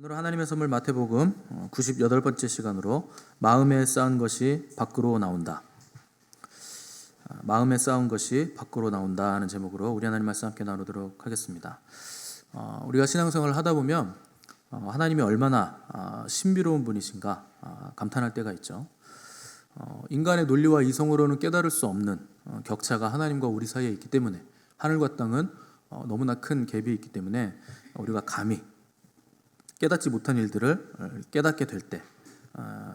오늘 하나님의 선물 마태복음 98번째 시간으로 마음에 쌓은 것이 밖으로 나온다. 마음에 쌓은 것이 밖으로 나온다 하는 제목으로 우리 하나님 말씀 함께 나누도록 하겠습니다. 우리가 신앙생활을 하다 보면 하나님이 얼마나 신비로운 분이신가 감탄할 때가 있죠. 인간의 논리와 이성으로는 깨달을 수 없는 격차가 하나님과 우리 사이에 있기 때문에, 하늘과 땅은 너무나 큰 갭이 있기 때문에 우리가 감히 깨닫지 못한 일들을 깨닫게 될 때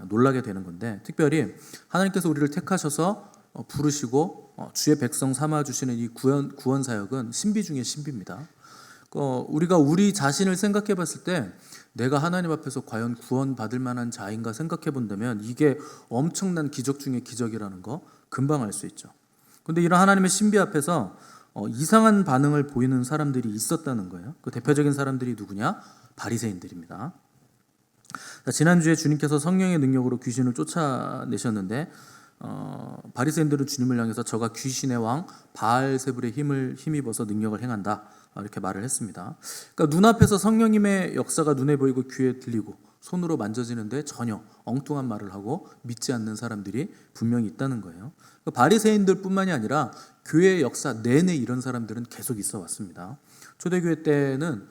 놀라게 되는 건데, 특별히 하나님께서 우리를 택하셔서 부르시고 주의 백성 삼아주시는 이 구원 사역은 신비 중의 신비입니다. 우리가 우리 자신을 생각해 봤을 때 내가 하나님 앞에서 과연 구원받을 만한 자인가 생각해 본다면 이게 엄청난 기적 중의 기적이라는 거 금방 알 수 있죠. 그런데 이런 하나님의 신비 앞에서 이상한 반응을 보이는 사람들이 있었다는 거예요. 그 대표적인 사람들이 누구냐? 바리새인들입니다. 지난주에 주님께서 성령의 능력으로 귀신을 쫓아내셨는데 바리새인들은 주님을 향해서 저가 귀신의 왕 바알세불의 힘을 힘입어서 능력을 행한다, 이렇게 말을 했습니다. 그러니까 눈앞에서 성령님의 역사가 눈에 보이고 귀에 들리고 손으로 만져지는데 전혀 엉뚱한 말을 하고 믿지 않는 사람들이 분명히 있다는 거예요. 바리새인들뿐만이 아니라 교회의 역사 내내 이런 사람들은 계속 있어 왔습니다. 초대교회 때는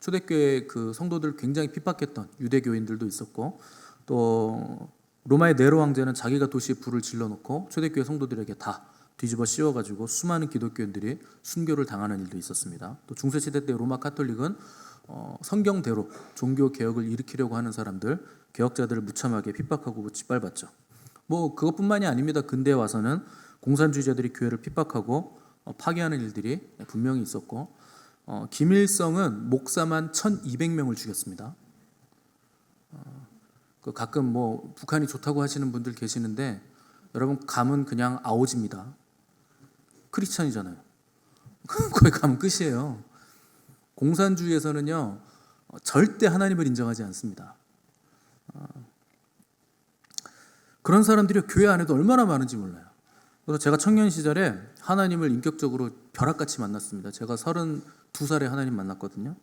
초대교회 그 성도들 굉장히 핍박했던 유대교인들도 있었고, 또 로마의 네로 황제는 자기가 도시에 불을 질러놓고 초대교회 성도들에게 다 뒤집어 씌워가지고 수많은 기독교인들이 순교를 당하는 일도 있었습니다. 또 중세시대 때 로마 카톨릭은 성경대로 종교 개혁을 일으키려고 하는 사람들, 개혁자들을 무참하게 핍박하고 짓밟았죠. 그것뿐만이 아닙니다. 근대에 와서는 공산주의자들이 교회를 핍박하고 파괴하는 일들이 분명히 있었고, 김일성은 목사만 1200명을 죽였습니다. 가끔 북한이 좋다고 하시는 분들 계시는데, 여러분 감은 그냥 아오지입니다. 크리스천이잖아요. 거기 가면 끝이에요. 공산주의에서는요 절대 하나님을 인정하지 않습니다. 그런 사람들이 교회 안에도 얼마나 많은지 몰라요. 그래서 제가 청년 시절에 하나님을 인격적으로 벼락같이 만났습니다. 제가 32살에 하나님 만났거든요.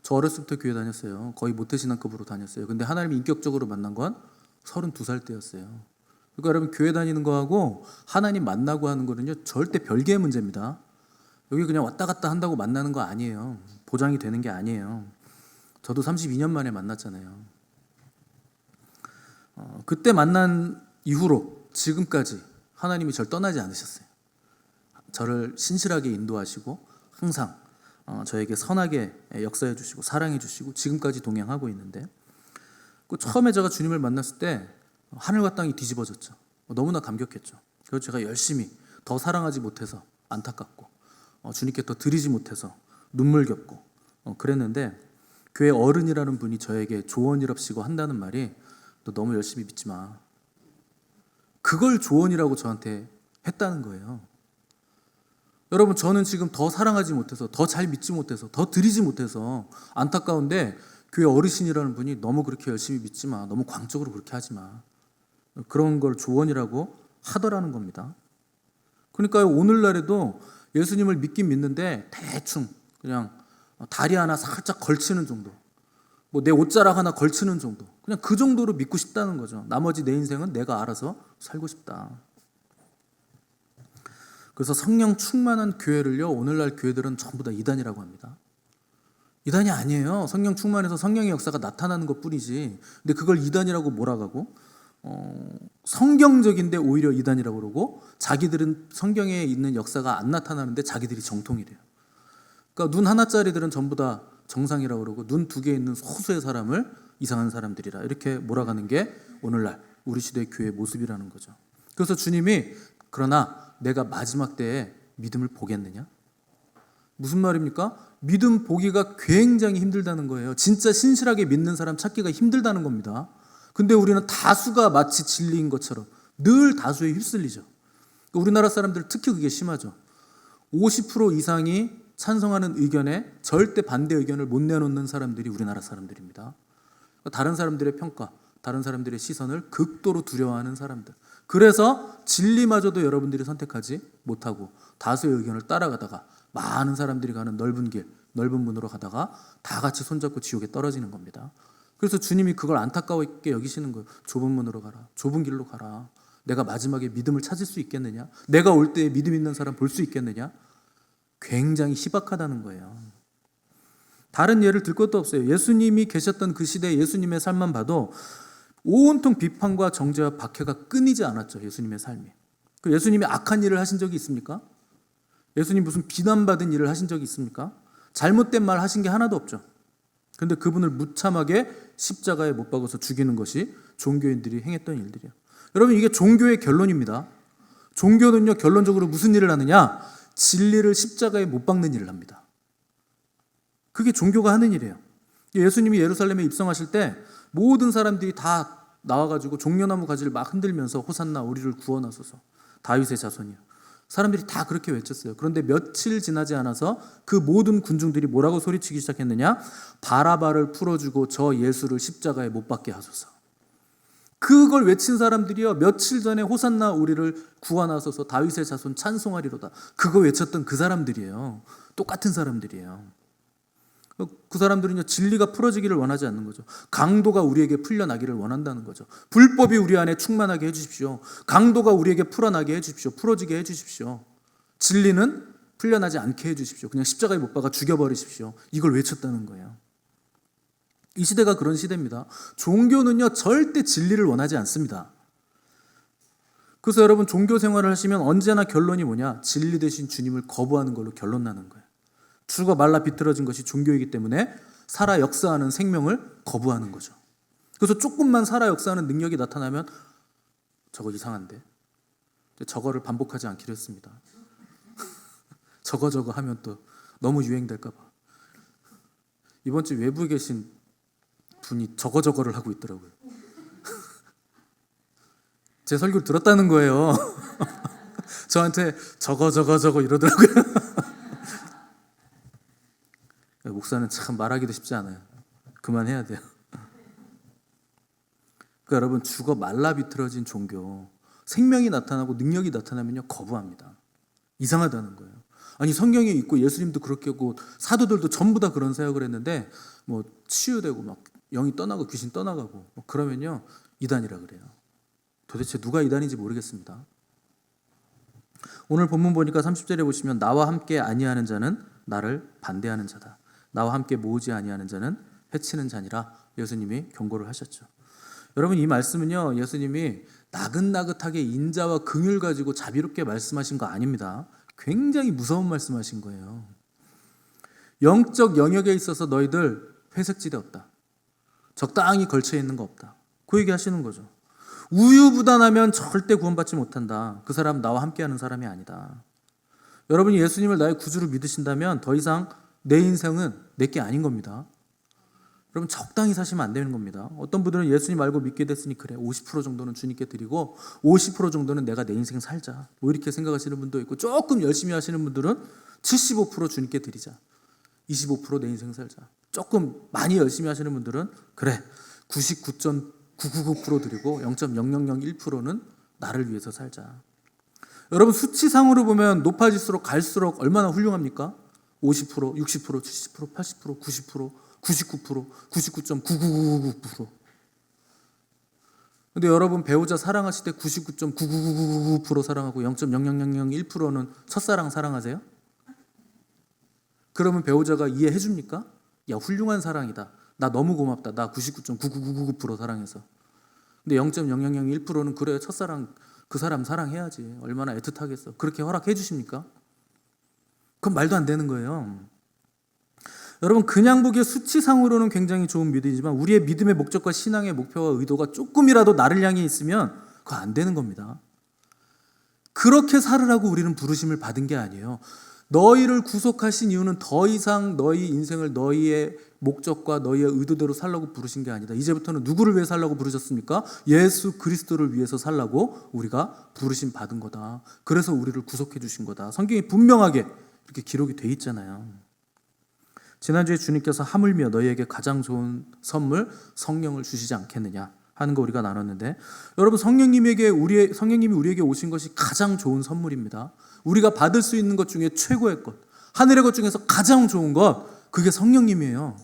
저 어렸을 때 교회 다녔어요. 거의 모태신앙급으로 다녔어요. 근데 하나님 인격적으로 만난 건 32살 때였어요. 그러니까 여러분, 교회 다니는 거하고 하나님 만나고 하는 거는요 절대 별개의 문제입니다. 여기 그냥 왔다 갔다 한다고 만나는 거 아니에요. 보장이 되는 게 아니에요. 저도 32년 만에 만났잖아요. 그때 만난 이후로 지금까지 하나님이 저를 떠나지 않으셨어요. 저를 신실하게 인도하시고 항상 저에게 선하게 역사해 주시고 사랑해 주시고 지금까지 동행하고 있는데, 처음에 제가 주님을 만났을 때 하늘과 땅이 뒤집어졌죠. 너무나 감격했죠. 그래서 제가 열심히 더 사랑하지 못해서 안타깝고 주님께 더 드리지 못해서 눈물겹고 그랬는데, 교회 어른이라는 분이 저에게 조언이랍시고 한다는 말이 너 너무 열심히 믿지 마. 그걸 조언이라고 저한테 했다는 거예요. 여러분, 저는 지금 더 사랑하지 못해서, 더 잘 믿지 못해서, 더 드리지 못해서 안타까운데, 교회 어르신이라는 분이 너무 그렇게 열심히 믿지 마, 너무 광적으로 그렇게 하지 마, 그런 걸 조언이라고 하더라는 겁니다. 그러니까 오늘날에도 예수님을 믿긴 믿는데 대충 그냥 다리 하나 살짝 걸치는 정도, 내 옷자락 하나 걸치는 정도, 그냥 그 정도로 믿고 싶다는 거죠. 나머지 내 인생은 내가 알아서 살고 싶다. 그래서 성령 충만한 교회를요 오늘날 교회들은 전부 다 이단이라고 합니다. 이단이 아니에요. 성령 충만해서 성령의 역사가 나타나는 것뿐이지. 근데 그걸 이단이라고 몰아가고 성경적인데 오히려 이단이라고 그러고, 자기들은 성경에 있는 역사가 안 나타나는데 자기들이 정통이래요. 그러니까 눈 하나짜리들은 전부 다 정상이라고 그러고, 눈 2개 있는 소수의 사람을 이상한 사람들이라 이렇게 몰아가는 게 오늘날 우리 시대의 교회의 모습이라는 거죠. 그래서 주님이 그러나 내가 마지막 때에 믿음을 보겠느냐? 무슨 말입니까? 믿음 보기가 굉장히 힘들다는 거예요. 진짜 신실하게 믿는 사람 찾기가 힘들다는 겁니다. 근데 우리는 다수가 마치 진리인 것처럼 늘 다수에 휩쓸리죠. 우리나라 사람들 특히 그게 심하죠. 50% 이상이 찬성하는 의견에 절대 반대 의견을 못 내놓는 사람들이 우리나라 사람들입니다. 다른 사람들의 평가, 다른 사람들의 시선을 극도로 두려워하는 사람들. 그래서 진리마저도 여러분들이 선택하지 못하고 다수의 의견을 따라가다가 많은 사람들이 가는 넓은 길, 넓은 문으로 가다가 다 같이 손잡고 지옥에 떨어지는 겁니다. 그래서 주님이 그걸 안타까웠게 여기시는 거예요. 좁은 문으로 가라. 좁은 길로 가라. 내가 마지막에 믿음을 찾을 수 있겠느냐? 내가 올 때 믿음 있는 사람 볼 수 있겠느냐? 굉장히 희박하다는 거예요. 다른 예를 들 것도 없어요. 예수님이 계셨던 그 시대 예수님의 삶만 봐도 온통 비판과 정죄와 박해가 끊이지 않았죠. 예수님의 삶이. 그 예수님이 악한 일을 하신 적이 있습니까? 예수님 무슨 비난받은 일을 하신 적이 있습니까? 잘못된 말 하신 게 하나도 없죠. 그런데 그분을 무참하게 십자가에 못 박아서 죽이는 것이 종교인들이 행했던 일들이에요. 여러분, 이게 종교의 결론입니다. 종교는요, 결론적으로 무슨 일을 하느냐? 진리를 십자가에 못 박는 일을 합니다. 그게 종교가 하는 일이에요. 예수님이 예루살렘에 입성하실 때 모든 사람들이 다 나와가지고 종려나무 가지를 막 흔들면서 호산나 우리를 구원하소서, 다윗의 자손이요. 사람들이 다 그렇게 외쳤어요. 그런데 며칠 지나지 않아서 그 모든 군중들이 뭐라고 소리치기 시작했느냐? 바라바를 풀어주고 저 예수를 십자가에 못 박게 하소서. 그걸 외친 사람들이요, 며칠 전에 호산나 우리를 구원하소서, 다윗의 자손 찬송하리로다, 그거 외쳤던 그 사람들이에요. 똑같은 사람들이에요. 그 사람들은요, 진리가 풀어지기를 원하지 않는 거죠. 강도가 우리에게 풀려나기를 원한다는 거죠. 불법이 우리 안에 충만하게 해주십시오. 강도가 우리에게 풀어나게 해주십시오. 풀어지게 해주십시오. 진리는 풀려나지 않게 해주십시오. 그냥 십자가에 못 박아 죽여버리십시오. 이걸 외쳤다는 거예요. 이 시대가 그런 시대입니다. 종교는요, 절대 진리를 원하지 않습니다. 그래서 여러분, 종교 생활을 하시면 언제나 결론이 뭐냐? 진리 대신 주님을 거부하는 걸로 결론 나는 거예요. 죽어 말라 비틀어진 것이 종교이기 때문에 살아 역사하는 생명을 거부하는 거죠. 그래서 조금만 살아 역사하는 능력이 나타나면 저거 이상한데, 저거를 반복하지 않기로 했습니다. 저거 하면 또 너무 유행될까 봐. 이번 주 외부에 계신 분이 저거를 하고 있더라고요. 제 설교를 들었다는 거예요. 저한테 저거 이러더라고요. 목사는 참 말하기도 쉽지 않아요. 그만해야 돼요. 그러니까 여러분, 죽어 말라 비틀어진 종교, 생명이 나타나고 능력이 나타나면요, 거부합니다. 이상하다는 거예요. 아니, 성경에 있고 예수님도 그렇게 했고 사도들도 전부 다 그런 사역을 했는데 뭐 치유되고 막 영이 떠나고 귀신 떠나가고 그러면요, 이단이라 그래요. 도대체 누가 이단인지 모르겠습니다. 오늘 본문 보니까 30절에 보시면 나와 함께 아니하는 자는 나를 반대하는 자다. 나와 함께 모으지 아니하는 자는 해치는 자니라. 예수님이 경고를 하셨죠. 여러분, 이 말씀은요, 예수님이 나긋나긋하게 인자와 긍휼 가지고 자비롭게 말씀하신 거 아닙니다. 굉장히 무서운 말씀하신 거예요. 영적 영역에 있어서 너희들 회색지대 없다. 적당히 걸쳐 있는 거 없다. 그 얘기 하시는 거죠. 우유부단하면 절대 구원받지 못한다. 그 사람 나와 함께하는 사람이 아니다. 여러분이 예수님을 나의 구주로 믿으신다면 더 이상 내 인생은 내게 아닌 겁니다. 여러분, 적당히 사시면 안 되는 겁니다. 어떤 분들은 예수님 알고 믿게 됐으니 그래, 50% 정도는 주님께 드리고 50% 정도는 내가 내 인생 살자, 뭐 이렇게 생각하시는 분도 있고, 조금 열심히 하시는 분들은 75% 주님께 드리자, 25% 내 인생 살자. 조금 많이 열심히 하시는 분들은 그래, 99.999% 드리고 0.0001%는 나를 위해서 살자. 여러분, 수치상으로 보면 높아질수록 갈수록 얼마나 훌륭합니까? 50%, 60%, 70%, 80%, 90%, 99%, 99.99999%. 근데 여러분, 배우자 사랑하실 때 99.99999% 사랑하고 0.0001%는 첫사랑 사랑하세요? 그러면 배우자가 이해해 줍니까? 야, 훌륭한 사랑이다. 나 너무 고맙다. 나 99.99999% 사랑해서. 근데 0.0001%는 그래, 첫사랑 그 사람 사랑해야지. 얼마나 애틋하겠어. 그렇게 허락해 주십니까? 그건 말도 안 되는 거예요. 여러분, 그냥 보기에 수치상으로는 굉장히 좋은 믿음이지만 우리의 믿음의 목적과 신앙의 목표와 의도가 조금이라도 나를 향해 있으면 그거 안 되는 겁니다. 그렇게 살으라고 우리는 부르심을 받은 게 아니에요. 너희를 구속하신 이유는 더 이상 너희 인생을 너희의 목적과 너희의 의도대로 살라고 부르신 게 아니다. 이제부터는 누구를 위해 살라고 부르셨습니까? 예수 그리스도를 위해서 살라고 우리가 부르심 받은 거다. 그래서 우리를 구속해 주신 거다. 성경이 분명하게 이렇게 기록이 돼 있잖아요. 지난주에 주님께서 하물며 너희에게 가장 좋은 선물 성령을 주시지 않겠느냐 하는 거 우리가 나눴는데, 여러분, 성령님이 우리에게 오신 것이 가장 좋은 선물입니다. 우리가 받을 수 있는 것 중에 최고의 것, 하늘의 것 중에서 가장 좋은 것, 그게 성령님이에요.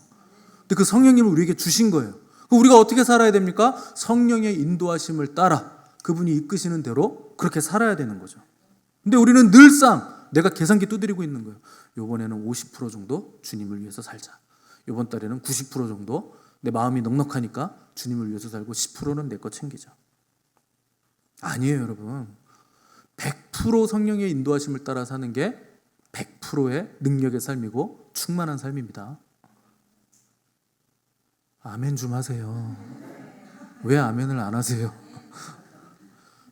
근데 그 성령님을 우리에게 주신 거예요. 우리가 어떻게 살아야 됩니까? 성령의 인도하심을 따라 그분이 이끄시는 대로 그렇게 살아야 되는 거죠. 근데 우리는 늘상 내가 계산기 두드리고 있는 거예요. 이번에는 50% 정도 주님을 위해서 살자. 이번 달에는 90% 정도 내 마음이 넉넉하니까 주님을 위해서 살고 10%는 내 거 챙기자. 아니에요, 여러분. 100% 성령의 인도하심을 따라 사는 게 100%의 능력의 삶이고 충만한 삶입니다. 아멘 좀 하세요. 왜 아멘을 안 하세요?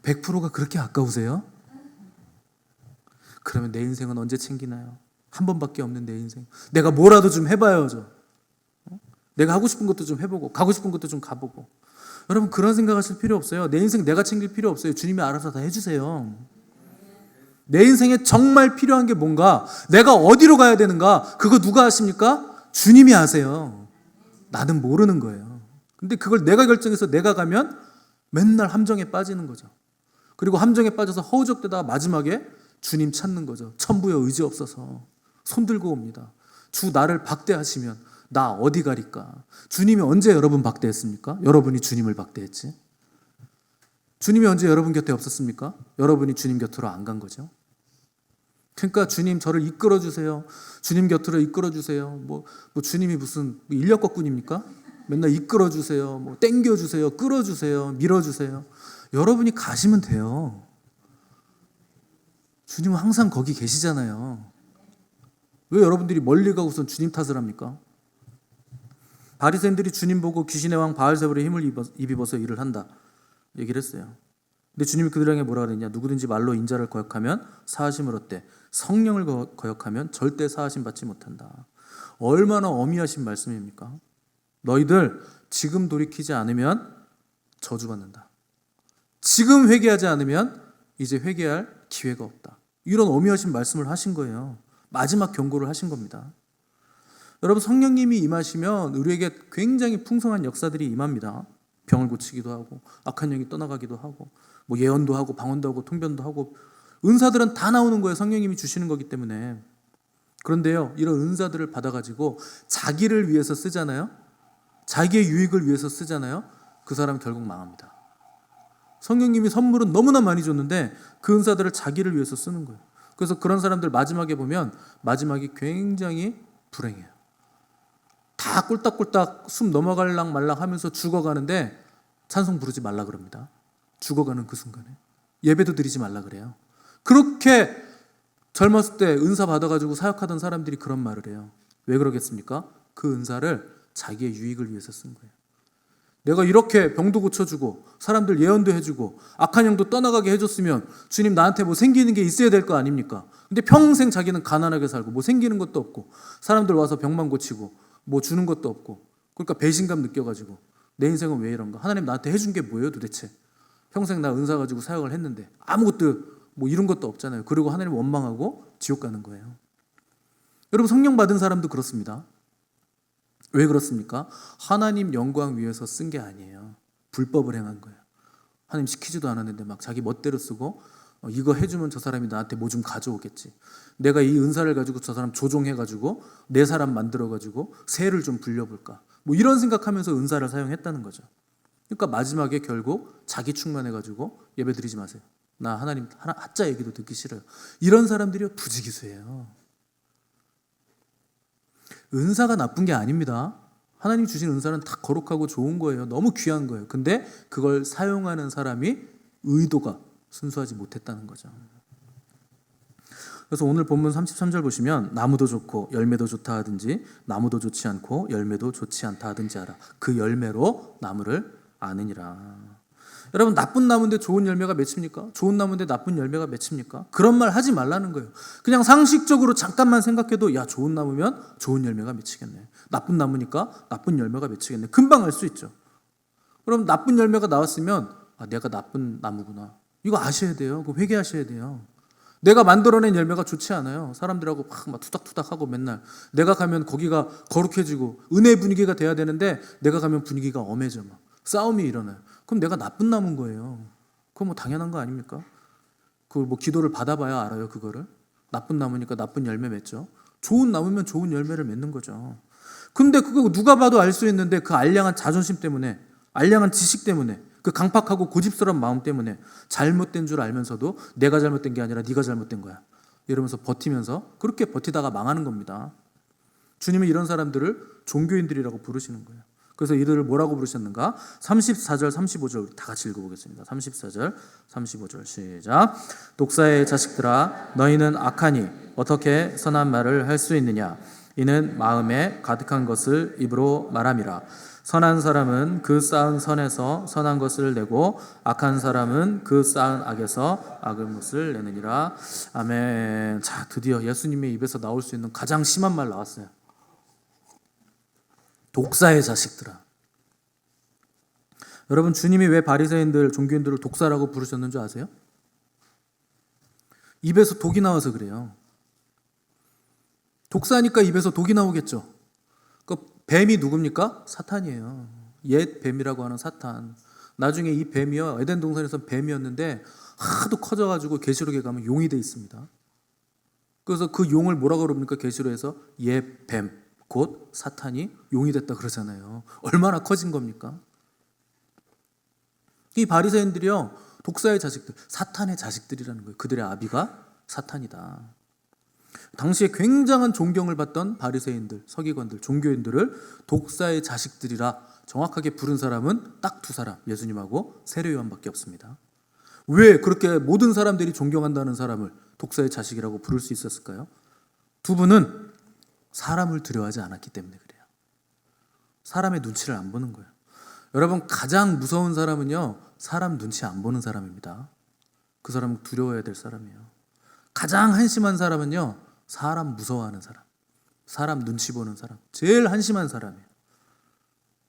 100%가 그렇게 아까우세요? 그러면 내 인생은 언제 챙기나요? 한 번밖에 없는 내 인생. 내가 뭐라도 좀 해봐야죠. 내가 하고 싶은 것도 좀 해보고 가고 싶은 것도 좀 가보고. 여러분 그런 생각하실 필요 없어요. 내 인생 내가 챙길 필요 없어요. 주님이 알아서 다 해주세요. 내 인생에 정말 필요한 게 뭔가, 내가 어디로 가야 되는가, 그거 누가 아십니까? 주님이 아세요. 나는 모르는 거예요. 근데 그걸 내가 결정해서 내가 가면 맨날 함정에 빠지는 거죠. 그리고 함정에 빠져서 허우적대다가 마지막에 주님 찾는 거죠. 천부여 의지 없어서 손 들고 옵니다. 주 나를 박대하시면 나 어디 가리까? 주님이 언제 여러분 박대했습니까? 여러분이 주님을 박대했지. 주님이 언제 여러분 곁에 없었습니까? 여러분이 주님 곁으로 안 간 거죠. 그러니까 주님 저를 이끌어 주세요. 주님 곁으로 이끌어 주세요. 뭐 주님이 무슨 인력거꾼입니까? 맨날 이끌어 주세요. 뭐 땡겨 주세요. 끌어 주세요. 밀어 주세요. 여러분이 가시면 돼요. 주님은 항상 거기 계시잖아요. 왜 여러분들이 멀리 가고선 주님 탓을 합니까? 바리새인들이 주님 보고 귀신의 왕 바알세불의 힘을 입어서 일을 한다 얘기를 했어요. 근데 주님이 그들에게 뭐라 그랬냐? 누구든지 말로 인자를 거역하면 사하심을 얻되 성령을 거역하면 절대 사하심 받지 못한다. 얼마나 어미하신 말씀입니까? 너희들 지금 돌이키지 않으면 저주받는다. 지금 회개하지 않으면 이제 회개할 기회가 없다. 이런 어미하신 말씀을 하신 거예요. 마지막 경고를 하신 겁니다. 여러분 성령님이 임하시면 우리에게 굉장히 풍성한 역사들이 임합니다. 병을 고치기도 하고 악한 영이 떠나가기도 하고 뭐 예언도 하고 방언도 하고 통변도 하고 은사들은 다 나오는 거예요. 성령님이 주시는 거기 때문에. 그런데요, 이런 은사들을 받아가지고 자기를 위해서 쓰잖아요. 자기의 유익을 위해서 쓰잖아요. 그 사람 결국 망합니다. 성령님이 선물은 너무나 많이 줬는데 그 은사들을 자기를 위해서 쓰는 거예요. 그래서 그런 사람들 마지막에 보면 마지막이 굉장히 불행해요. 다 꼴딱꼴딱 숨 넘어갈랑 말랑 하면서 죽어가는데 찬송 부르지 말라 그럽니다. 죽어가는 그 순간에 예배도 드리지 말라 그래요. 그렇게 젊었을 때 은사 받아가지고 사역하던 사람들이 그런 말을 해요. 왜 그러겠습니까? 그 은사를 자기의 유익을 위해서 쓴 거예요. 내가 이렇게 병도 고쳐주고 사람들 예언도 해주고 악한 영도 떠나가게 해줬으면 주님 나한테 뭐 생기는 게 있어야 될 거 아닙니까? 근데 평생 자기는 가난하게 살고 뭐 생기는 것도 없고 사람들 와서 병만 고치고 뭐 주는 것도 없고, 그러니까 배신감 느껴가지고 내 인생은 왜 이런가? 하나님 나한테 해준 게 뭐예요 도대체? 평생 나 은사 가지고 사역을 했는데 아무것도 뭐 이런 것도 없잖아요. 그리고 하나님 원망하고 지옥 가는 거예요. 여러분 성령 받은 사람도 그렇습니다. 왜 그렇습니까? 하나님 영광 위해서 쓴 게 아니에요. 불법을 행한 거예요. 하나님 시키지도 않았는데 막 자기 멋대로 쓰고 이거 해주면 저 사람이 나한테 뭐 좀 가져오겠지. 내가 이 은사를 가지고 저 사람 조종해가지고 내 사람 만들어가지고 세를 좀 불려볼까. 뭐 이런 생각하면서 은사를 사용했다는 거죠. 그러니까 마지막에 결국 자기 충만해가지고 예배 드리지 마세요. 나 하나님 하자 얘기도 듣기 싫어요. 이런 사람들이 부지기수예요. 은사가 나쁜 게 아닙니다. 하나님 주신 은사는 다 거룩하고 좋은 거예요. 너무 귀한 거예요. 근데 그걸 사용하는 사람이 의도가 순수하지 못했다는 거죠. 그래서 오늘 본문 33절 보시면 나무도 좋고 열매도 좋다 하든지 나무도 좋지 않고 열매도 좋지 않다 하든지 알아. 그 열매로 나무를 아느니라. 여러분 나쁜 나무인데 좋은 열매가 맺힙니까? 좋은 나무인데 나쁜 열매가 맺힙니까? 그런 말 하지 말라는 거예요. 그냥 상식적으로 잠깐만 생각해도 야 좋은 나무면 좋은 열매가 맺히겠네. 나쁜 나무니까 나쁜 열매가 맺히겠네. 금방 알 수 있죠. 그럼 나쁜 열매가 나왔으면 내가 나쁜 나무구나. 이거 아셔야 돼요. 그거 회개하셔야 돼요. 내가 만들어낸 열매가 좋지 않아요. 사람들하고 막 투닥투닥하고 맨날 내가 가면 거기가 거룩해지고 은혜 분위기가 돼야 되는데 내가 가면 분위기가 엄해져 막 싸움이 일어나요. 그럼 내가 나쁜 나무인 거예요. 그건 뭐 당연한 거 아닙니까? 그걸 뭐 기도를 받아봐야 알아요. 그거를 나쁜 나무니까 나쁜 열매 맺죠. 좋은 나무면 좋은 열매를 맺는 거죠. 근데 그거 누가 봐도 알 수 있는데 그 알량한 자존심 때문에, 알량한 지식 때문에, 그 강팍하고 고집스러운 마음 때문에 잘못된 줄 알면서도 내가 잘못된 게 아니라 네가 잘못된 거야 이러면서 버티면서 그렇게 버티다가 망하는 겁니다. 주님이 이런 사람들을 종교인들이라고 부르시는 거예요. 그래서 이들을 뭐라고 부르셨는가? 34절 35절 다 같이 읽어보겠습니다. 34절 35절 시작. 독사의 자식들아 너희는 악하니 어떻게 선한 말을 할 수 있느냐? 이는 마음에 가득한 것을 입으로 말함이라. 선한 사람은 그 쌓은 선에서 선한 것을 내고 악한 사람은 그 쌓은 악에서 악한 것을 내느니라. 아멘. 자, 드디어 예수님의 입에서 나올 수 있는 가장 심한 말 나왔어요. 독사의 자식들아. 여러분, 주님이 왜 바리새인들, 종교인들을 독사라고 부르셨는 줄 아세요? 입에서 독이 나와서 그래요. 독사니까 입에서 독이 나오겠죠. 그 뱀이 누굽니까? 사탄이에요. 옛 뱀이라고 하는 사탄. 나중에 이 뱀이요, 에덴 동산에서 뱀이었는데 하도 커져가지고 계시록에 가면 용이 돼 있습니다. 그래서 그 용을 뭐라고 그럽니까? 계시록에서 옛 뱀, 곧 사탄이 용이 됐다 그러잖아요. 얼마나 커진 겁니까? 이 바리새인들이요, 독사의 자식들, 사탄의 자식들이라는 거예요. 그들의 아비가 사탄이다. 당시에 굉장한 존경을 받던 바리새인들, 서기관들, 종교인들을 독사의 자식들이라 정확하게 부른 사람은 딱 두 사람, 예수님하고 세례 요한밖에 없습니다. 왜 그렇게 모든 사람들이 존경한다는 사람을 독사의 자식이라고 부를 수 있었을까요? 두 분은 사람을 두려워하지 않았기 때문에 그래요. 사람의 눈치를 안 보는 거예요. 여러분, 가장 무서운 사람은요, 사람 눈치 안 보는 사람입니다. 그 사람은 두려워해야 될 사람이에요. 가장 한심한 사람은요, 사람 무서워하는 사람, 사람 눈치 보는 사람, 제일 한심한 사람이에요.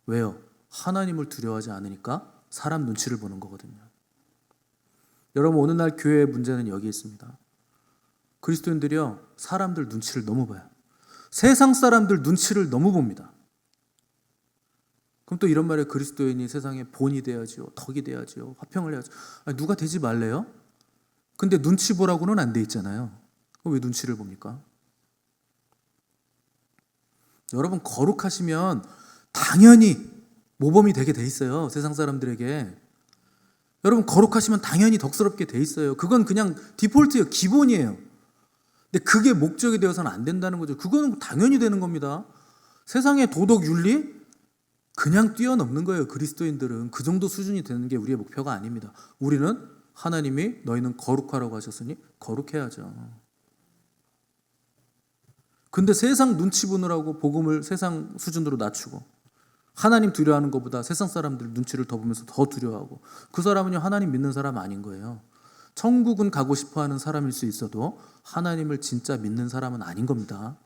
왜요? 하나님을 두려워하지 않으니까 사람 눈치를 보는 거거든요. 여러분, 오늘날 교회의 문제는 여기 있습니다. 그리스도인들이요, 사람들 눈치를 너무 봐요. 세상 사람들 눈치를 너무 봅니다. 그럼 또 이런 말에 그리스도인이 세상에 본이 돼야지요, 덕이 돼야지요, 화평을 해야죠. 아니, 누가 되지 말래요? 근데 눈치 보라고는 안 돼 있잖아요. 왜 눈치를 봅니까? 여러분, 거룩하시면 당연히 모범이 되게 돼 있어요. 세상 사람들에게. 여러분, 거룩하시면 당연히 덕스럽게 돼 있어요. 그건 그냥 디폴트예요. 기본이에요. 근데 그게 목적이 되어서는 안 된다는 거죠. 그거는 당연히 되는 겁니다. 세상의 도덕 윤리 그냥 뛰어넘는 거예요. 그리스도인들은 그 정도 수준이 되는 게 우리의 목표가 아닙니다. 우리는 하나님이 너희는 거룩하라고 하셨으니 거룩해야죠. 근데 세상 눈치 보느라고 복음을 세상 수준으로 낮추고 하나님 두려워하는 것보다 세상 사람들 눈치를 더 보면서 더 두려워하고, 그 사람은요, 하나님 믿는 사람 아닌 거예요. 천국은 가고 싶어하는 사람일 수 있어도 하나님을 진짜 믿는 사람은 아닌 겁니다.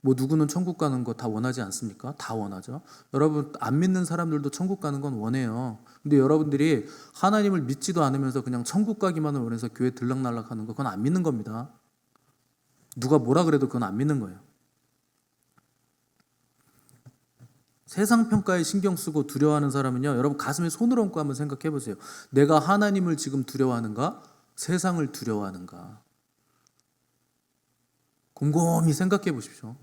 뭐 누구는 천국 가는 거 다 원하지 않습니까? 다 원하죠. 여러분, 안 믿는 사람들도 천국 가는 건 원해요. 근데 여러분들이 하나님을 믿지도 않으면서 그냥 천국 가기만을 원해서 교회 들락날락 하는 거, 그건 안 믿는 겁니다. 누가 뭐라 그래도 그건 안 믿는 거예요. 세상 평가에 신경 쓰고 두려워하는 사람은요, 여러분 가슴에 손을 얹고 한번 생각해 보세요. 내가 하나님을 지금 두려워하는가? 세상을 두려워하는가? 곰곰이 생각해 보십시오.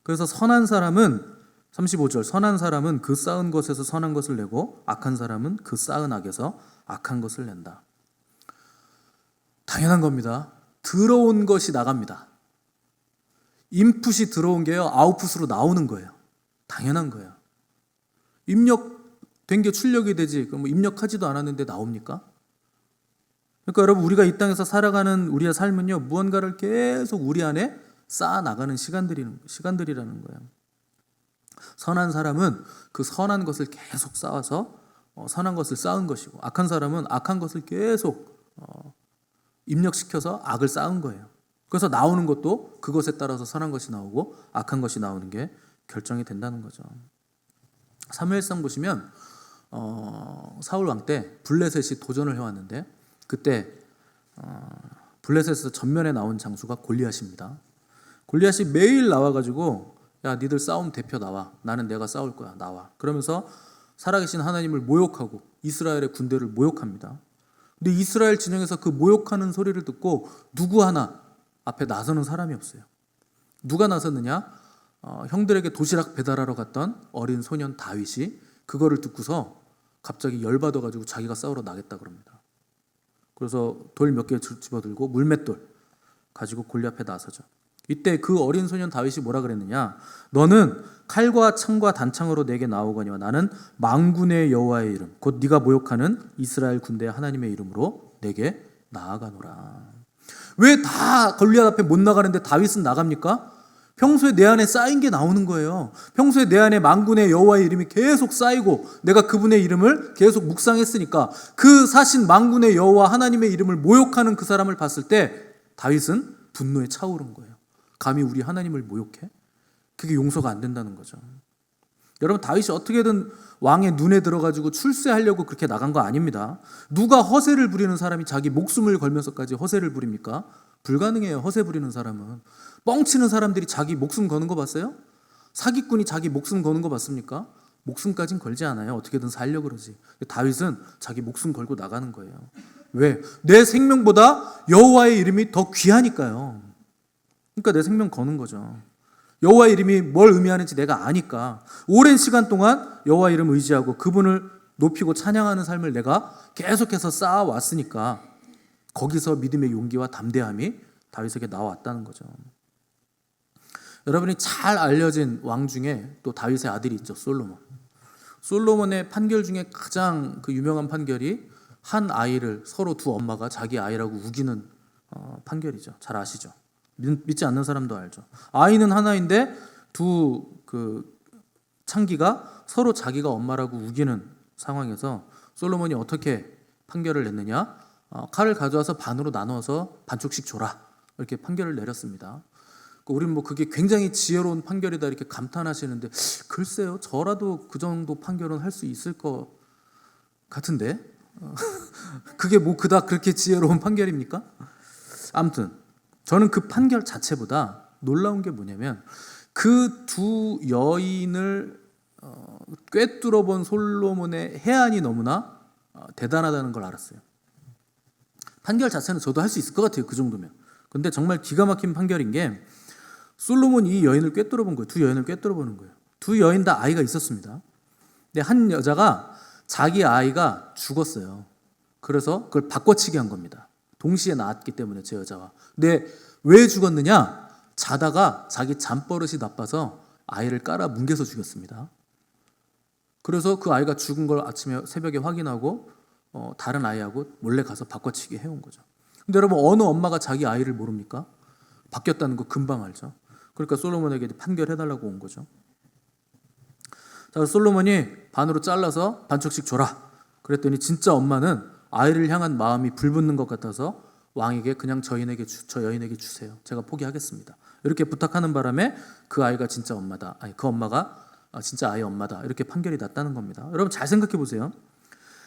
그래서 선한 사람은 35절, 선한 사람은 그 쌓은 것에서 선한 것을 내고 악한 사람은 그 쌓은 악에서 악한 것을 낸다. 당연한 겁니다. 들어온 것이 나갑니다. 인풋이 들어온 게요, 아웃풋으로 나오는 거예요. 당연한 거예요. 입력된 게 출력이 되지, 그럼 입력하지도 않았는데 나옵니까? 그러니까 여러분, 우리가 이 땅에서 살아가는 우리의 삶은요, 무언가를 계속 우리 안에 쌓아 나가는 시간들이라는 거예요. 선한 사람은 그 선한 것을 계속 쌓아서 선한 것을 쌓은 것이고, 악한 사람은 악한 것을 계속 입력시켜서 악을 쌓은 거예요. 그래서 나오는 것도 그것에 따라서 선한 것이 나오고 악한 것이 나오는 게 결정이 된다는 거죠. 사무엘상 보시면 사울 왕 때 블레셋이 도전을 해왔는데, 그때 블레셋에서 전면에 나온 장수가 골리앗입니다. 골리앗이 매일 나와가지고, 야, 니들 싸움 대표 나와, 나는 내가 싸울 거야, 나와. 그러면서 살아계신 하나님을 모욕하고 이스라엘의 군대를 모욕합니다. 근데 이스라엘 진영에서 그 모욕하는 소리를 듣고 누구 하나 앞에 나서는 사람이 없어요. 누가 나섰느냐? 형들에게 도시락 배달하러 갔던 어린 소년 다윗이 그거를 듣고서 갑자기 열받아가지고 자기가 싸우러 나겠다 그럽니다. 그래서 돌 몇 개 집어들고 물맷돌 가지고 골리앗 앞에 나서죠. 이때 그 어린 소년 다윗이 뭐라 그랬느냐? 너는 칼과 창과 단창으로 내게 나오거니와 나는 만군의 여호와의 이름 곧 네가 모욕하는 이스라엘 군대의 하나님의 이름으로 내게 나아가노라. 왜 다 골리앗 앞에 못 나가는데 다윗은 나갑니까? 평소에 내 안에 쌓인 게 나오는 거예요. 평소에 내 안에 만군의 여호와의 이름이 계속 쌓이고 내가 그분의 이름을 계속 묵상했으니까 그 사신 만군의 여호와 하나님의 이름을 모욕하는 그 사람을 봤을 때 다윗은 분노에 차오른 거예요. 감히 우리 하나님을 모욕해? 그게 용서가 안 된다는 거죠. 여러분, 다윗이 어떻게든 왕의 눈에 들어가지고 출세하려고 그렇게 나간 거 아닙니다. 누가 허세를 부리는 사람이 자기 목숨을 걸면서까지 허세를 부립니까? 불가능해요. 허세 부리는 사람은. 뻥치는 사람들이 자기 목숨 거는 거 봤어요? 사기꾼이 자기 목숨 거는 거 봤습니까? 목숨까진 걸지 않아요. 어떻게든 살려고 그러지. 다윗은 자기 목숨 걸고 나가는 거예요. 왜? 내 생명보다 여호와의 이름이 더 귀하니까요. 그러니까 내 생명 거는 거죠. 여호와의 이름이 뭘 의미하는지 내가 아니까 오랜 시간 동안 여호와 이름 의지하고 그분을 높이고 찬양하는 삶을 내가 계속해서 쌓아왔으니까 거기서 믿음의 용기와 담대함이 다윗에게 나왔다는 거죠. 여러분이 잘 알려진 왕 중에 또 다윗의 아들이 있죠. 솔로몬. 솔로몬의 판결 중에 가장 그 유명한 판결이 한 아이를 서로 두 엄마가 자기 아이라고 우기는 판결이죠. 잘 아시죠? 믿지 않는 사람도 알죠. 아이는 하나인데 두 그 창기가 서로 자기가 엄마라고 우기는 상황에서 솔로몬이 어떻게 판결을 냈느냐? 칼을 가져와서 반으로 나눠서 반쪽씩 줘라 이렇게 판결을 내렸습니다. 우리는 뭐 그게 굉장히 지혜로운 판결이다 이렇게 감탄하시는데 글쎄요, 저라도 그 정도 판결은 할 수 있을 것 같은데 그게 뭐 그닥 그렇게 지혜로운 판결입니까? 아무튼 저는 그 판결 자체보다 놀라운 게 뭐냐면 그 두 여인을 꿰뚫어 본 솔로몬의 해안이 너무나 대단하다는 걸 알았어요. 판결 자체는 저도 할 수 있을 것 같아요. 그 정도면. 근데 정말 기가 막힌 판결인 게 솔로몬이 이 여인을 꿰뚫어 본 거예요. 두 여인을 꿰뚫어 보는 거예요. 두 여인 다 아이가 있었습니다. 근데 한 여자가 자기 아이가 죽었어요. 그래서 그걸 바꿔치기 한 겁니다. 동시에 낳았기 때문에 제 여자와. 근데 왜 죽었느냐? 자다가 자기 잠버릇이 나빠서 아이를 깔아 뭉개서 죽였습니다. 그래서 그 아이가 죽은 걸 아침에 새벽에 확인하고 다른 아이하고 몰래 가서 바꿔치기 해온 거죠. 근데 여러분, 어느 엄마가 자기 아이를 모릅니까? 바뀌었다는 거 금방 알죠. 그러니까 솔로몬에게 판결해달라고 온 거죠. 자, 솔로몬이 반으로 잘라서 반쪽씩 줘라. 그랬더니 진짜 엄마는 아이를 향한 마음이 불붙는 것 같아서 왕에게 그냥 저 여인에게 주세요. 제가 포기하겠습니다. 이렇게 부탁하는 바람에 그 아이가 진짜 엄마다. 아니, 그 엄마가 진짜 아이 엄마다. 이렇게 판결이 났다는 겁니다. 여러분 잘 생각해 보세요.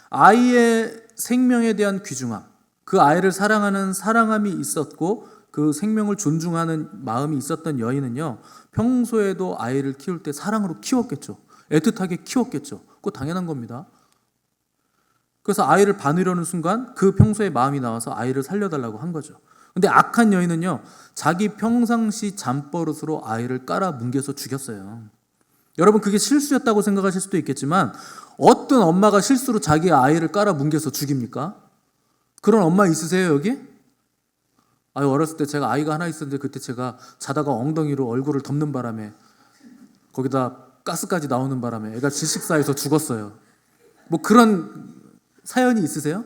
아이의 생명에 대한 귀중함, 그 아이를 사랑하는 사랑함이 있었고 그 생명을 존중하는 마음이 있었던 여인은요, 평소에도 아이를 키울 때 사랑으로 키웠겠죠. 애틋하게 키웠겠죠. 그거 당연한 겁니다. 그래서 아이를 반으려는 순간 그 평소의 마음이 나와서 아이를 살려달라고 한 거죠. 근데 악한 여인은요, 자기 평상시 잠버릇으로 아이를 깔아 뭉개서 죽였어요. 여러분, 그게 실수였다고 생각하실 수도 있겠지만 어떤 엄마가 실수로 자기 아이를 깔아 뭉개서 죽입니까? 그런 엄마 있으세요, 여기? 어렸을 때 제가 아이가 하나 있었는데 그때 제가 자다가 엉덩이로 얼굴을 덮는 바람에 거기다 가스까지 나오는 바람에 애가 질식사해서 죽었어요. 뭐 그런 사연이 있으세요?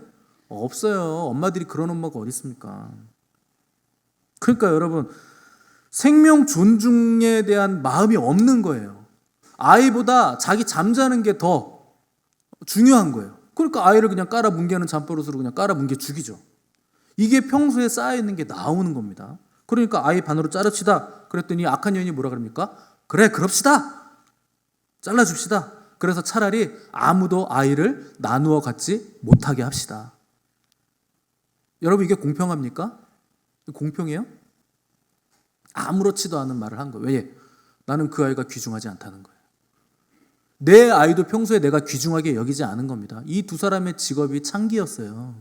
없어요. 엄마들이 그런 엄마가 어디 있습니까? 그러니까 여러분, 생명 존중에 대한 마음이 없는 거예요. 아이보다 자기 잠자는 게 더 중요한 거예요. 그러니까 아이를 그냥 깔아 뭉개는 잠버릇으로 그냥 깔아 뭉개 죽이죠. 이게 평소에 쌓여있는 게 나오는 겁니다. 그러니까 아이 반으로 자릅시다. 그랬더니 악한 여인이 뭐라 그럽니까? 그래, 그럽시다. 잘라줍시다. 그래서 차라리 아무도 아이를 나누어 갖지 못하게 합시다. 여러분, 이게 공평합니까? 공평해요? 아무렇지도 않은 말을 한 거예요. 왜? 나는 그 아이가 귀중하지 않다는 거예요. 내 아이도 평소에 내가 귀중하게 여기지 않은 겁니다. 이 두 사람의 직업이 창기였어요.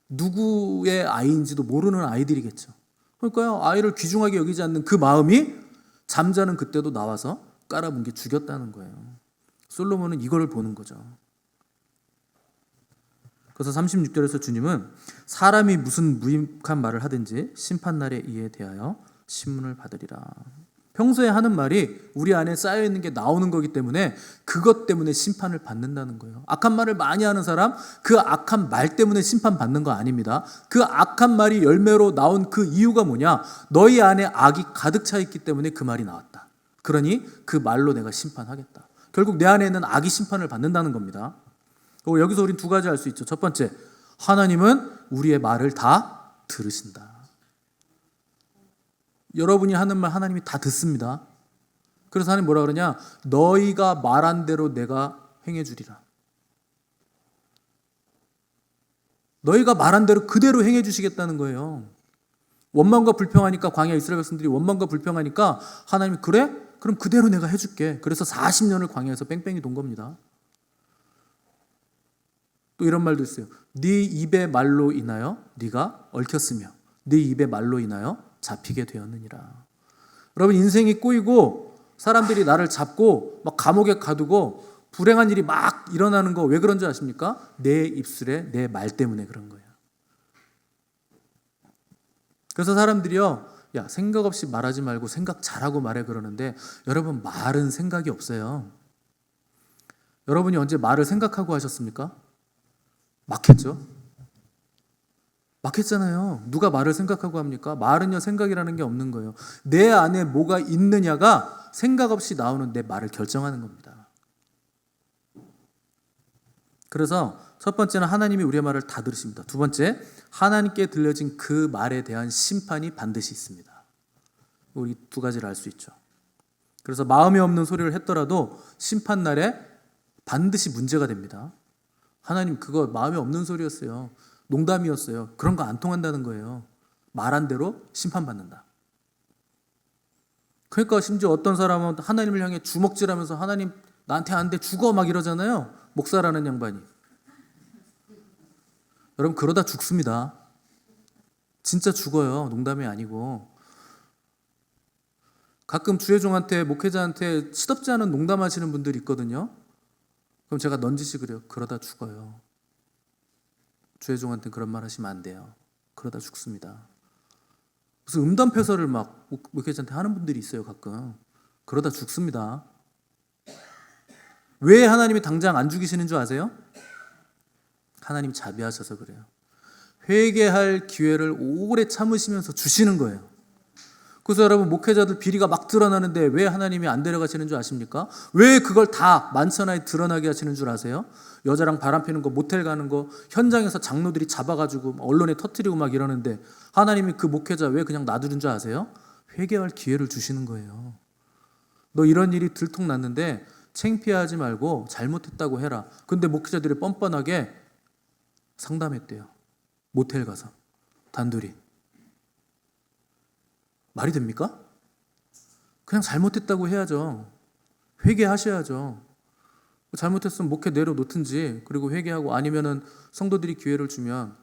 누구의 아이인지도 모르는 아이들이겠죠. 그러니까요, 아이를 귀중하게 여기지 않는 그 마음이 잠자는 그때도 나와서 깔아뭉개 죽였다는 거예요. 솔로몬은 이걸 보는 거죠. 그래서 36절에서 주님은 사람이 무슨 무익한 말을 하든지 심판날에 이에 대하여 신문을 받으리라. 평소에 하는 말이 우리 안에 쌓여있는 게 나오는 거기 때문에 그것 때문에 심판을 받는다는 거예요. 악한 말을 많이 하는 사람, 그 악한 말 때문에 심판받는 거 아닙니다. 그 악한 말이 열매로 나온 그 이유가 뭐냐? 너희 안에 악이 가득 차 있기 때문에 그 말이 나왔다. 그러니 그 말로 내가 심판하겠다. 결국 내 안에 있는 악이 심판을 받는다는 겁니다. 여기서 우린 두 가지 알 수 있죠. 첫 번째, 하나님은 우리의 말을 다 들으신다. 여러분이 하는 말 하나님이 다 듣습니다. 그래서 하나님 뭐라 그러냐? 너희가 말한 대로 내가 행해 주리라. 너희가 말한 대로 그대로 행해 주시겠다는 거예요. 원망과 불평하니까 광야 이스라엘 백성들이 원망과 불평하니까 하나님이 그래? 그럼 그대로 내가 해줄게. 그래서 40년을 광야에서 뺑뺑이 돈 겁니다. 또 이런 말도 있어요. 네 입의 말로 인하여 네가 얽혔으며 네 입의 말로 인하여 잡히게 되었느니라. 여러분, 인생이 꼬이고 사람들이 나를 잡고 막 감옥에 가두고 불행한 일이 막 일어나는 거 왜 그런 줄 아십니까? 내 입술에 내 말 때문에 그런 거예요. 그래서 사람들이요, 야, 생각 없이 말하지 말고 생각 잘하고 말해 그러는데 여러분, 말은 생각이 없어요. 여러분이 언제 말을 생각하고 하셨습니까? 막혔죠. 막혔잖아요. 누가 말을 생각하고 합니까? 말은요, 생각이라는 게 없는 거예요. 내 안에 뭐가 있느냐가 생각 없이 나오는 내 말을 결정하는 겁니다. 그래서 첫 번째는 하나님이 우리의 말을 다 들으십니다. 두 번째, 하나님께 들려진 그 말에 대한 심판이 반드시 있습니다. 우리 두 가지를 알 수 있죠. 그래서 마음에 없는 소리를 했더라도 심판날에 반드시 문제가 됩니다. 하나님, 그거 마음에 없는 소리였어요. 농담이었어요. 그런 거 안 통한다는 거예요. 말한 대로 심판받는다. 그러니까 심지어 어떤 사람은 하나님을 향해 주먹질하면서 하나님 나한테 안 돼, 죽어 막 이러잖아요. 목사라는 양반이. 여러분, 그러다 죽습니다. 진짜 죽어요. 농담이 아니고. 가끔 주회종한테, 목회자한테 시덥지 않은 농담하시는 분들이 있거든요. 그럼 제가 넌지시 그래요. 그러다 죽어요. 주회종한테 그런 말 하시면 안 돼요. 그러다 죽습니다. 무슨 음담패설을 막 목회자한테 하는 분들이 있어요. 가끔. 그러다 죽습니다. 왜 하나님이 당장 안 죽이시는 줄 아세요? 하나님 자비하셔서 그래요. 회개할 기회를 오래 참으시면서 주시는 거예요. 그래서 여러분, 목회자들 비리가 막 드러나는데 왜 하나님이 안 데려가시는 줄 아십니까? 왜 그걸 다 만천하에 드러나게 하시는 줄 아세요? 여자랑 바람 피는 거, 모텔 가는 거, 현장에서 장로들이 잡아가지고 언론에 터뜨리고 막 이러는데 하나님이 그 목회자 왜 그냥 놔두는 줄 아세요? 회개할 기회를 주시는 거예요. 너 이런 일이 들통났는데 창피하지 말고 잘못했다고 해라. 근데 목회자들이 뻔뻔하게 상담했대요. 모텔 가서 단둘이. 말이 됩니까? 그냥 잘못했다고 해야죠. 회개하셔야죠. 잘못했으면 목회 내려놓든지, 그리고 회개하고, 아니면은 성도들이 기회를 주면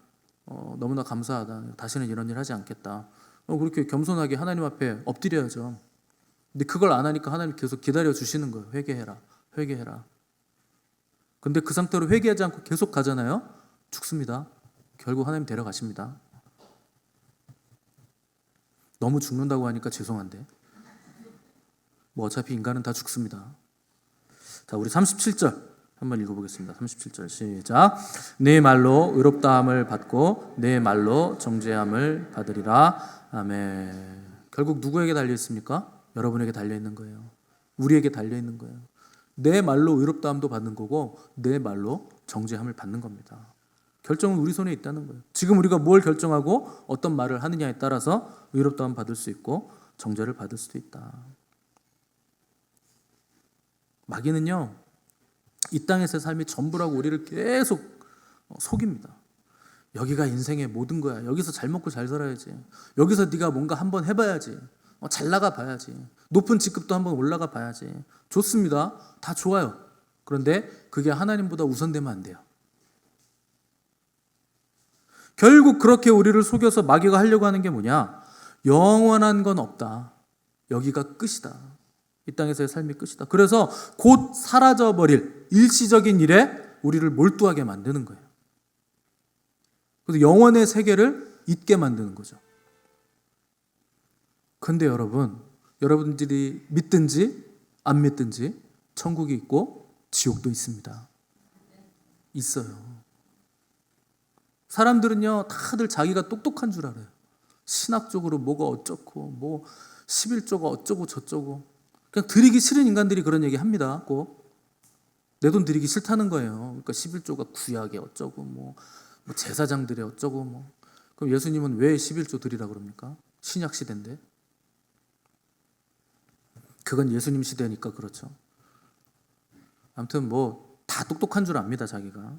너무나 감사하다, 다시는 이런 일 하지 않겠다, 그렇게 겸손하게 하나님 앞에 엎드려야죠. 근데 그걸 안 하니까 하나님 계속 기다려 주시는 거예요. 회개해라, 회개해라. 근데 그 상태로 회개하지 않고 계속 가잖아요. 죽습니다. 결국 하나님 데려가십니다. 너무 죽는다고 하니까 죄송한데 뭐 어차피 인간은 다 죽습니다. 자, 우리 37절 한번 읽어보겠습니다. 37절 시작. 내 말로 의롭다함을 받고 내 말로 정죄함을 받으리라. 아멘. 결국 누구에게 달려있습니까? 여러분에게 달려있는 거예요. 우리에게 달려있는 거예요. 내 말로 의롭다함도 받는 거고 내 말로 정죄함을 받는 겁니다. 결정은 우리 손에 있다는 거예요. 지금 우리가 뭘 결정하고 어떤 말을 하느냐에 따라서 의롭다함 받을 수 있고 정죄를 받을 수도 있다. 마귀는요, 이 땅에서의 삶이 전부라고 우리를 계속 속입니다. 여기가 인생의 모든 거야. 여기서 잘 먹고 잘 살아야지. 여기서 네가 뭔가 한번 해봐야지. 잘 나가 봐야지. 높은 직급도 한번 올라가 봐야지. 좋습니다. 다 좋아요. 그런데 그게 하나님보다 우선되면 안 돼요. 결국 그렇게 우리를 속여서 마귀가 하려고 하는 게 뭐냐? 영원한 건 없다. 여기가 끝이다. 이 땅에서의 삶이 끝이다. 그래서 곧 사라져버릴 일시적인 일에 우리를 몰두하게 만드는 거예요. 그래서 영원의 세계를 잊게 만드는 거죠. 그런데 여러분들이 믿든지 안 믿든지 천국이 있고 지옥도 있습니다. 있어요. 사람들은요, 다들 자기가 똑똑한 줄 알아요. 신학적으로 뭐가 어쩌고, 뭐 11조가 어쩌고 저쩌고. 그냥 드리기 싫은 인간들이 그런 얘기 합니다. 꼭. 내 돈 드리기 싫다는 거예요. 그러니까 11조가 구약에 어쩌고, 뭐 제사장들이 어쩌고, 뭐. 그럼 예수님은 왜 11조 드리라고 그럽니까? 신약 시대인데. 그건 예수님 시대니까 그렇죠. 아무튼 뭐 다 똑똑한 줄 압니다, 자기가.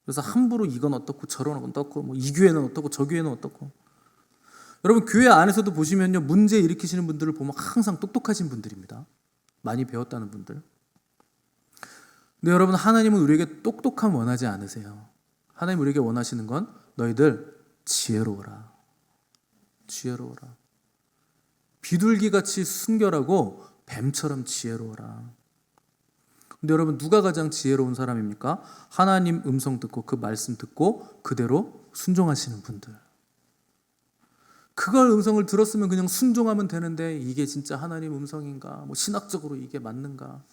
그래서 함부로 이건 어떻고 저런 건 어떻고 뭐 이 교회는 어떻고 저 교회는 어떻고. 여러분 교회 안에서도 보시면요, 문제 일으키시는 분들을 보면 항상 똑똑하신 분들입니다. 많이 배웠다는 분들. 근데 여러분, 하나님은 우리에게 똑똑함 원하지 않으세요. 하나님 우리에게 원하시는 건 너희들 지혜로워라. 지혜로워라. 비둘기같이 순결하고 뱀처럼 지혜로워라. 근데 여러분, 누가 가장 지혜로운 사람입니까? 하나님 음성 듣고 그 말씀 듣고 그대로 순종하시는 분들. 그걸 음성을 들었으면 그냥 순종하면 되는데 이게 진짜 하나님 음성인가? 뭐 신학적으로 이게 맞는가?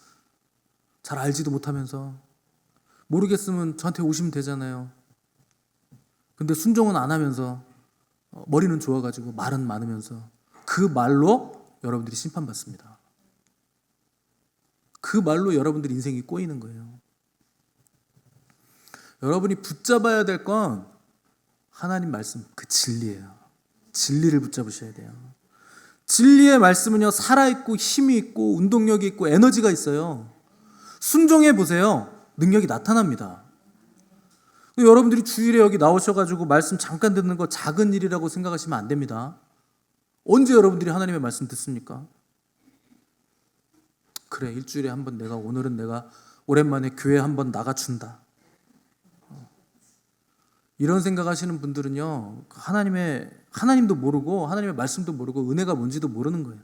잘 알지도 못하면서 모르겠으면 저한테 오시면 되잖아요. 근데 순종은 안 하면서 머리는 좋아가지고 말은 많으면서 그 말로 여러분들이 심판받습니다. 그 말로 여러분들 인생이 꼬이는 거예요. 여러분이 붙잡아야 될 건 하나님 말씀, 그 진리예요. 진리를 붙잡으셔야 돼요. 진리의 말씀은요, 살아있고 힘이 있고 운동력이 있고 에너지가 있어요. 순종해 보세요. 능력이 나타납니다. 여러분들이 주일에 여기 나오셔가지고 말씀 잠깐 듣는 거 작은 일이라고 생각하시면 안 됩니다. 언제 여러분들이 하나님의 말씀 듣습니까? 그래, 일주일에 한 번 오늘은 내가 오랜만에 교회 한번 나가준다. 이런 생각하시는 분들은요, 하나님도 모르고 하나님의 말씀도 모르고 은혜가 뭔지도 모르는 거예요.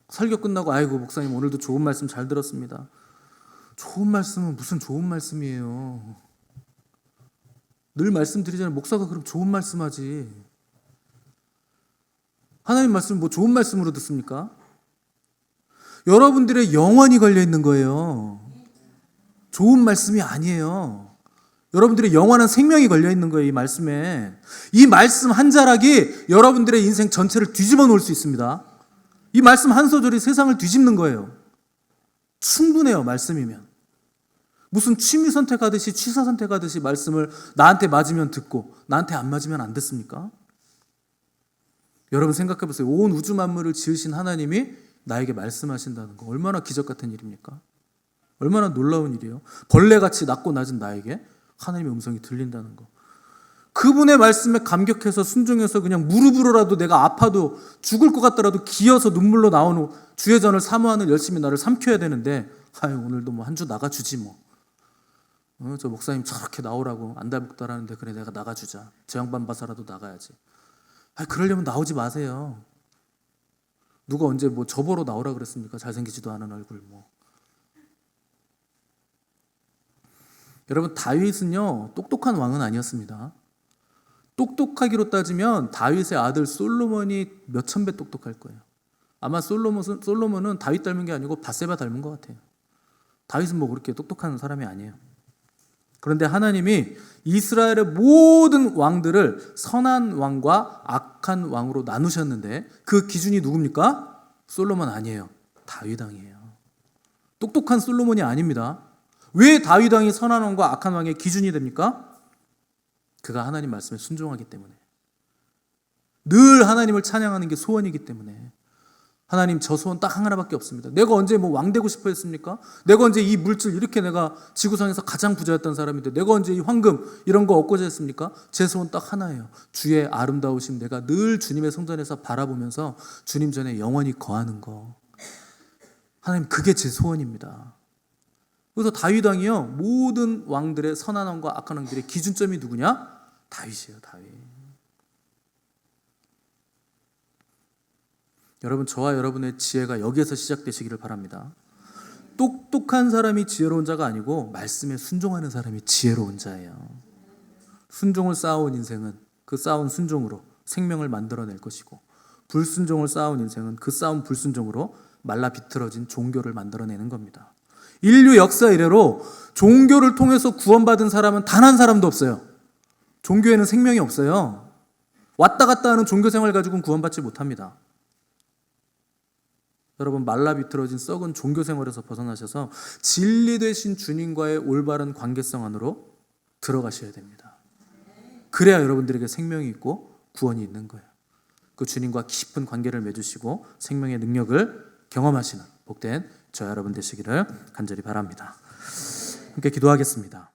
설교 끝나고 아이고 목사님 오늘도 좋은 말씀 잘 들었습니다. 좋은 말씀은 무슨 좋은 말씀이에요. 늘 말씀드리잖아요. 목사가 그럼 좋은 말씀하지. 하나님 말씀 뭐 좋은 말씀으로 듣습니까? 여러분들의 영혼이 걸려 있는 거예요. 좋은 말씀이 아니에요. 여러분들의 영원한 생명이 걸려 있는 거예요, 이 말씀에. 이 말씀 한 자락이 여러분들의 인생 전체를 뒤집어 놓을 수 있습니다. 이 말씀 한 소절이 세상을 뒤집는 거예요. 충분해요, 말씀이면. 무슨 취미 선택하듯이 취사 선택하듯이 말씀을 나한테 맞으면 듣고 나한테 안 맞으면 안 듣습니까? 여러분 생각해 보세요. 온 우주 만물을 지으신 하나님이 나에게 말씀하신다는 거 얼마나 기적 같은 일입니까? 얼마나 놀라운 일이에요. 벌레같이 낮고 낮은 나에게 하나님의 음성이 들린다는 거. 그분의 말씀에 감격해서 순종해서 그냥 무릎으로라도 내가 아파도 죽을 것 같더라도 기어서 눈물로 나오는 주의 전을 사모하는 열심히 나를 삼켜야 되는데 아유 오늘도 뭐 한 주 나가주지 뭐. 저 목사님 저렇게 나오라고 안달복달하는데 그래 내가 나가주자. 저 양반 봐서라도 나가야지. 그러려면 나오지 마세요. 누가 언제 뭐 저보러 나오라 그랬습니까? 잘생기지도 않은 얼굴 뭐. 여러분 다윗은요 똑똑한 왕은 아니었습니다. 똑똑하기로 따지면 다윗의 아들 솔로몬이 몇천 배 똑똑할 거예요. 아마 솔로몬은 다윗 닮은 게 아니고 밧세바 닮은 것 같아요. 다윗은 뭐 그렇게 똑똑한 사람이 아니에요. 그런데 하나님이 이스라엘의 모든 왕들을 선한 왕과 악한 왕으로 나누셨는데 그 기준이 누굽니까? 솔로몬 아니에요. 다윗 왕이에요. 똑똑한 솔로몬이 아닙니다. 왜 다윗 왕이 선한 왕과 악한 왕의 기준이 됩니까? 그가 하나님 말씀에 순종하기 때문에. 늘 하나님을 찬양하는 게 소원이기 때문에. 하나님 저 소원 딱 하나밖에 없습니다. 내가 언제 뭐 왕 되고 싶어 했습니까? 내가 언제 이 물질 이렇게 내가 지구상에서 가장 부자였던 사람인데 내가 언제 이 황금 이런 거 얻고자 했습니까? 제 소원 딱 하나예요. 주의 아름다우심 내가 늘 주님의 성전에서 바라보면서 주님 전에 영원히 거하는 거. 하나님 그게 제 소원입니다. 그래서 다윗 왕이요 모든 왕들의 선한 왕과 악한 왕들의 기준점이 누구냐? 다윗이에요, 다윗. 여러분, 저와 여러분의 지혜가 여기에서 시작되시기를 바랍니다. 똑똑한 사람이 지혜로운 자가 아니고 말씀에 순종하는 사람이 지혜로운 자예요. 순종을 쌓아온 인생은 그 쌓아온 순종으로 생명을 만들어낼 것이고, 불순종을 쌓아온 인생은 그 쌓아온 불순종으로 말라 비틀어진 종교를 만들어내는 겁니다. 인류 역사 이래로 종교를 통해서 구원받은 사람은 단 한 사람도 없어요. 종교에는 생명이 없어요. 왔다 갔다 하는 종교 생활 가지고는 구원받지 못합니다. 여러분, 말라 비틀어진 썩은 종교 생활에서 벗어나셔서 진리 되신 주님과의 올바른 관계성 안으로 들어가셔야 됩니다. 그래야 여러분들에게 생명이 있고 구원이 있는 거예요. 그 주님과 깊은 관계를 맺으시고 생명의 능력을 경험하시는 복된 저와 여러분 되시기를 간절히 바랍니다. 함께 기도하겠습니다.